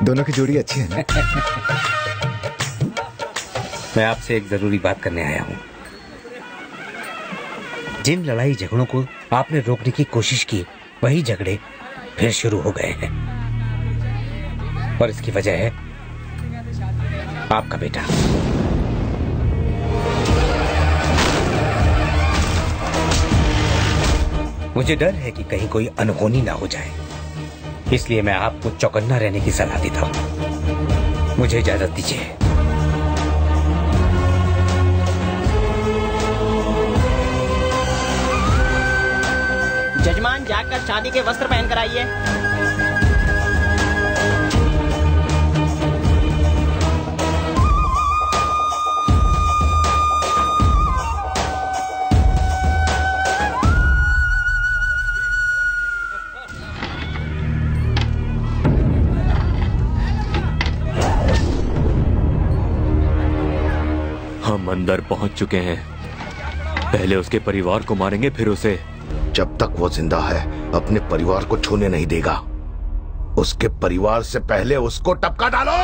दोनों की जोड़ी अच्छी है ना? मैं आपसे एक जरूरी बात करने आया हूँ। जिन लड़ाई झगड़ों को आपने रोकने की कोशिश की, वही झगड़े फिर शुरू हो गए हैं और इसकी वजह है आपका बेटा। मुझे डर है कि कहीं कोई अनहोनी ना हो जाए, इसलिए मैं आपको चौकन्ना रहने की सलाह देता हूँ। मुझे इजाजत दीजिए। जजमान, जाकर शादी के वस्त्र पहन कर आइए। हम अंदर पहुंच चुके हैं। पहले उसके परिवार को मारेंगे, फिर उसे। जब तक वो जिंदा है अपने परिवार को छूने नहीं देगा। उसके परिवार से पहले उसको टपका डालो।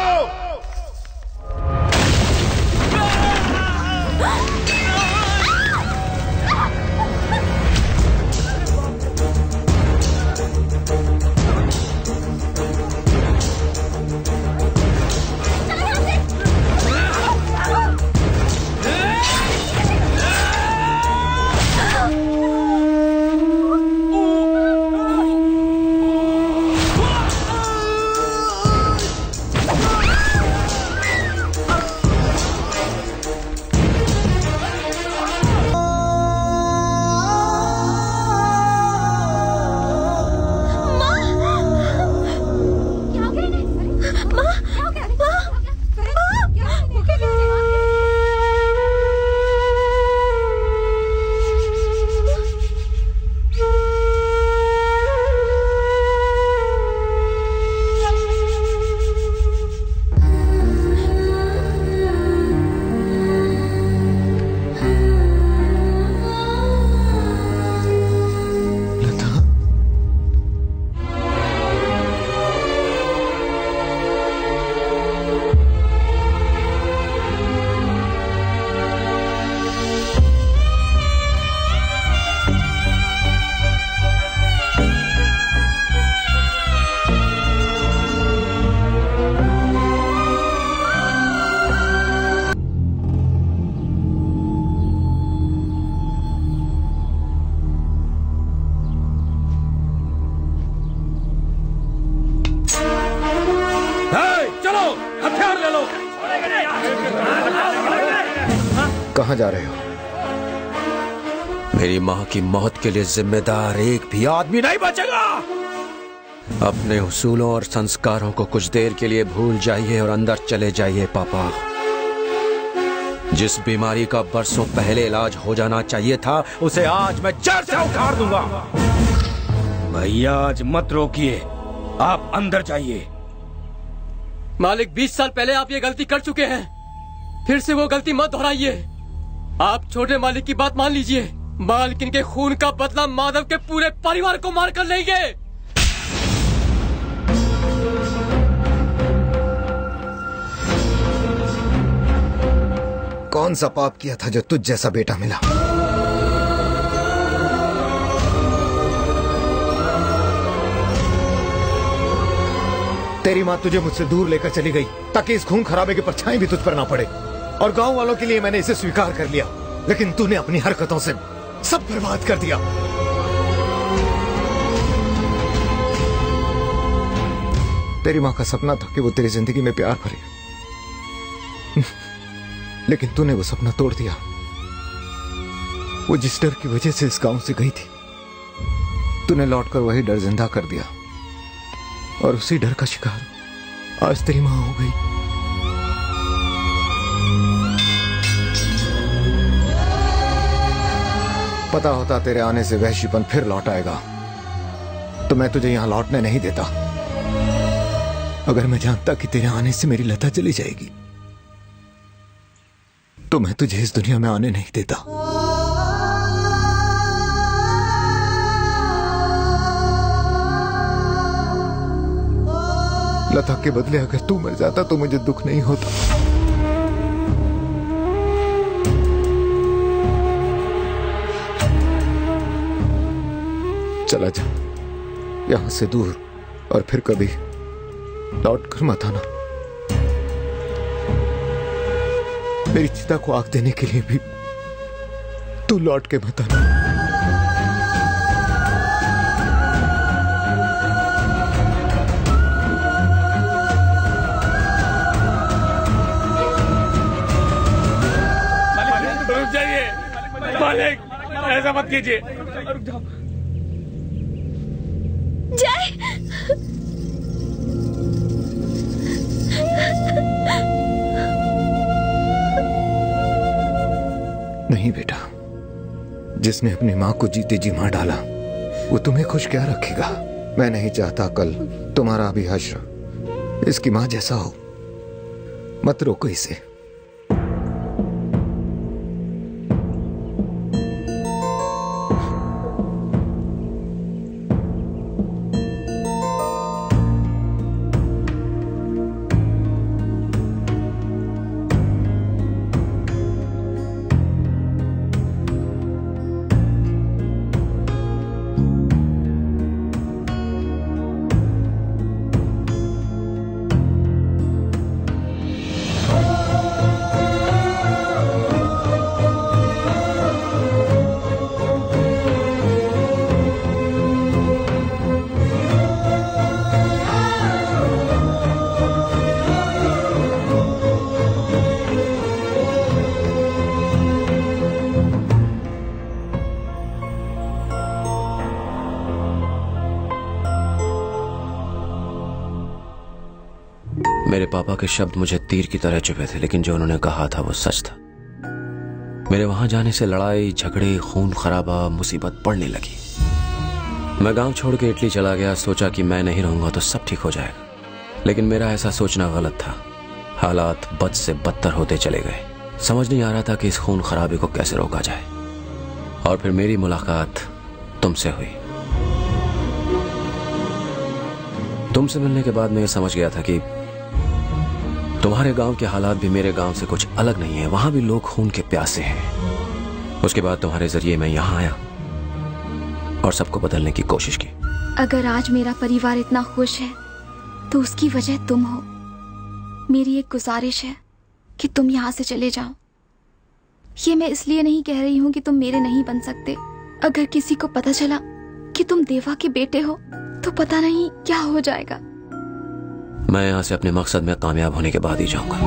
कहाँ जा रहे हो? मेरी माँ की मौत के लिए जिम्मेदार एक भी आदमी नहीं बचेगा। अपने उसूलों और संस्कारों को कुछ देर के लिए भूल जाइए और अंदर चले जाइए पापा। जिस बीमारी का बरसों पहले इलाज हो जाना चाहिए था, उसे आज मैं जड़ से उखाड़ दूंगा। भैया, आज मत रोकिए, आप अंदर जाइए। मालिक, 20 साल पहले आप ये गलती कर चुके हैं, फिर से वो गलती मत दोहराइए। आप छोटे मालिक की बात मान लीजिए। मालकिन के खून का बदला माधव के पूरे परिवार को मार कर लेंगे। कौन सा पाप किया था जो तुझ जैसा बेटा मिला? तेरी माँ तुझे मुझसे दूर लेकर चली गई ताकि इस खून खराबे की परछाई भी तुझ पर ना पड़े, और गांव वालों के लिए मैंने इसे स्वीकार कर लिया। लेकिन तूने अपनी हरकतों से सब बर्बाद कर दिया। तेरी माँ का सपना था कि वो तेरी जिंदगी में प्यार भरे, लेकिन तूने वो सपना तोड़ दिया। वो जिस डर की वजह से इस गांव से गई थी, तूने लौटकर वही डर जिंदा कर दिया, और उसी डर का शिकार आज तेरी मां हो गई। पता होता तेरे आने से वहशीपन फिर लौट आएगा, तो मैं तुझे यहां लौटने नहीं देता। अगर मैं जानता कि तेरे आने से मेरी लता चली जाएगी, तो मैं तुझे इस दुनिया में आने नहीं देता। लता के बदले अगर तू मर जाता तो मुझे दुख नहीं होता। चला जा यहां से दूर, और फिर कभी लौट कर मत आना। मेरी चिता को आग देने के लिए भी तू लौट के मत आना। रुक जाइए मालिक, ऐसा मत कीजिए। जय, नहीं बेटा, जिसने अपनी मां को जीते जी मार डाला वो तुम्हें खुश क्या रखेगा। मैं नहीं चाहता कल तुम्हारा भी हश्र इसकी मां जैसा हो। मत रोको इसे। मेरे पापा के शब्द मुझे तीर की तरह चुभे थे, लेकिन जो उन्होंने कहा था वो सच था। मेरे वहां जाने से लड़ाई झगड़े, खून खराबा, मुसीबत बढ़ने लगी। मैं गांव छोड़ के इटली चला गया। सोचा कि मैं नहीं रहूंगा तो सब ठीक हो जाएगा, लेकिन मेरा ऐसा सोचना गलत था। हालात बद से बदतर होते चले गए। समझ नहीं आ रहा था कि इस खून खराबे को कैसे रोका जाए। और फिर मेरी मुलाकात तुमसे हुई। तुमसे मिलने के बाद मैं ये समझ गया था कि तुम्हारे गांव के हालात भी मेरे गांव से कुछ अलग नहीं है। वहां भी लोग खून के प्यासे हैं। उसके बाद तुम्हारे जरिए मैं यहां आया और सबको बदलने की कोशिश की। अगर आज मेरा परिवार इतना खुश है तो उसकी वजह तुम हो। मेरी एक गुजारिश है कि तुम यहाँ से चले जाओ। ये मैं इसलिए नहीं कह रही हूँ कि तुम मेरे नहीं बन सकते। अगर किसी को पता चला कि तुम देवा के बेटे हो तो पता नहीं क्या हो जाएगा। मैं यहाँ से अपने मकसद में कामयाब होने के बाद ही जाऊंगा।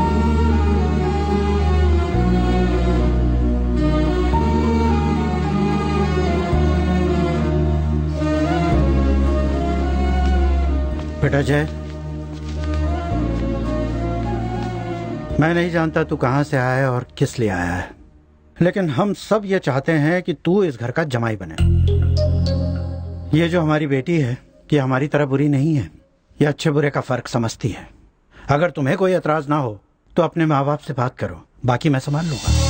बेटा जय, मैं नहीं जानता तू कहां से आया है और किस लिए आया है, लेकिन हम सब ये चाहते हैं कि तू इस घर का जमाई बने। ये जो हमारी बेटी है ये हमारी तरह बुरी नहीं है। ये अच्छे बुरे का फर्क समझती है। अगर तुम्हें कोई एतराज ना हो तो अपने माँ बाप से बात करो, बाकी मैं संभाल लूंगा।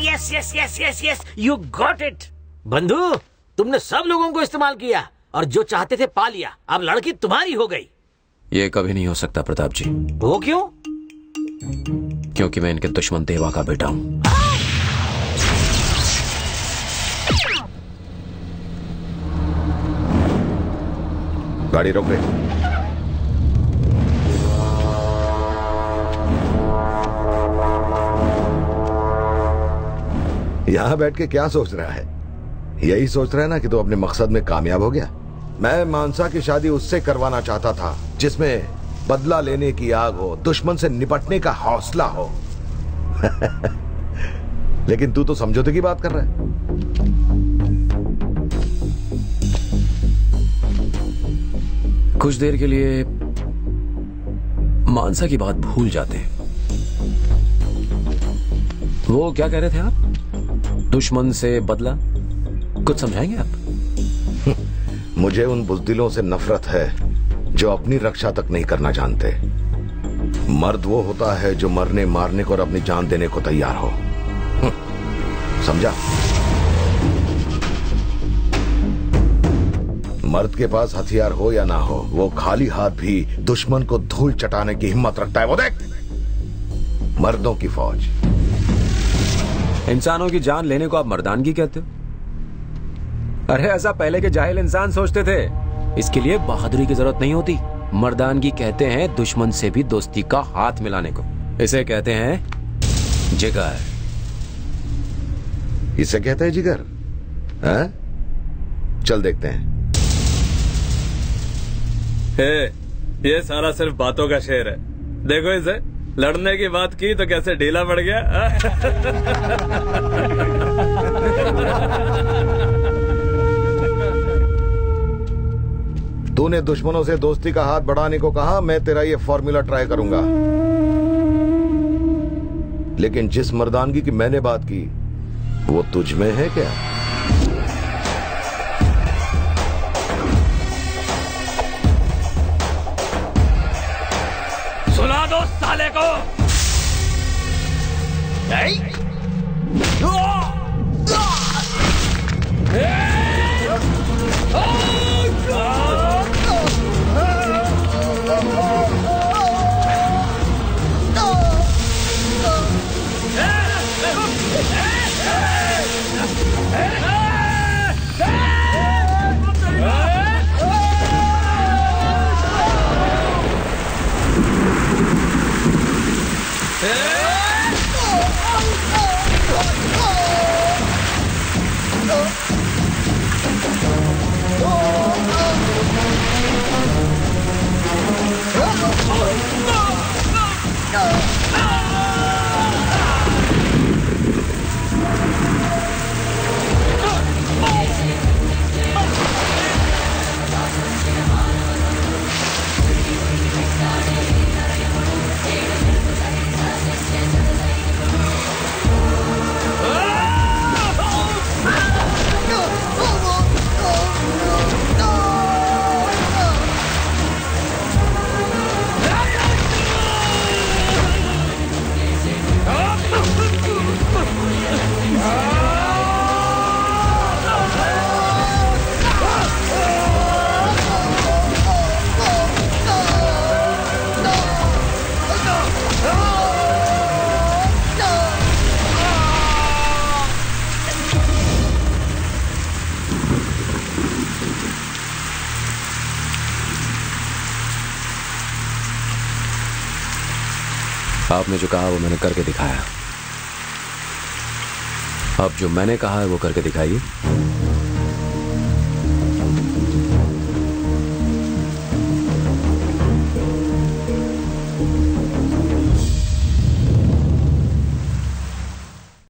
Yes yes yes yes yes, you got it. बंधु, तुमने सब लोगों को इस्तेमाल किया और जो चाहते थे पा लिया। अब लड़की तुम्हारी हो गई। ये कभी नहीं हो सकता प्रताप जी। वो क्यों? क्योंकि मैं इनके दुश्मन देवा का बेटा हूं। गाड़ी रोक दे। यहां बैठ के क्या सोच रहा है? यही सोच रहा है ना कि तू अपने मकसद में कामयाब हो गया। मैं मानसा की शादी उससे करवाना चाहता था जिसमें बदला लेने की आग हो, दुश्मन से निपटने का हौसला हो। लेकिन तू तो समझौते की बात कर रहा है। कुछ देर के लिए मानसा की बात भूल जाते हैं। वो क्या कह रहे थे आप? दुश्मन से बदला? कुछ समझाएंगे आप? मुझे उन बुज़दिलों से नफरत है जो अपनी रक्षा तक नहीं करना जानते। मर्द वो होता है जो मरने मारने को और अपनी जान देने को तैयार हो। समझा? मर्द के पास हथियार हो या ना हो, वो खाली हाथ भी दुश्मन को धूल चटाने की हिम्मत रखता है। वो देख, मर्दों की फौज। इंसानों की जान लेने को आप मर्दानगी कहते हो? अरे ऐसा पहले के जाहिल इंसान सोचते थे। इसके लिए बहादुरी की जरूरत नहीं होती। मर्दानगी कहते हैं दुश्मन से भी दोस्ती का हाथ मिलाने को। इसे कहते हैं जिगर। इसे कहते हैं जिगर? हैं? चल देखते हैं। ये सारा सिर्फ बातों का शेर है। देखो इसे, लड़ने की बात की तो कैसे ढीला पड़ गया। तूने दुश्मनों से दोस्ती का हाथ बढ़ाने को कहा, मैं तेरा ये फॉर्मूला ट्राई करूंगा। लेकिन जिस मर्दानगी की मैंने बात की, वो तुझ में है क्या? सुना दो साले को। आपने जो कहा वो मैंने करके दिखाया। अब जो मैंने कहा है वो करके दिखाइए।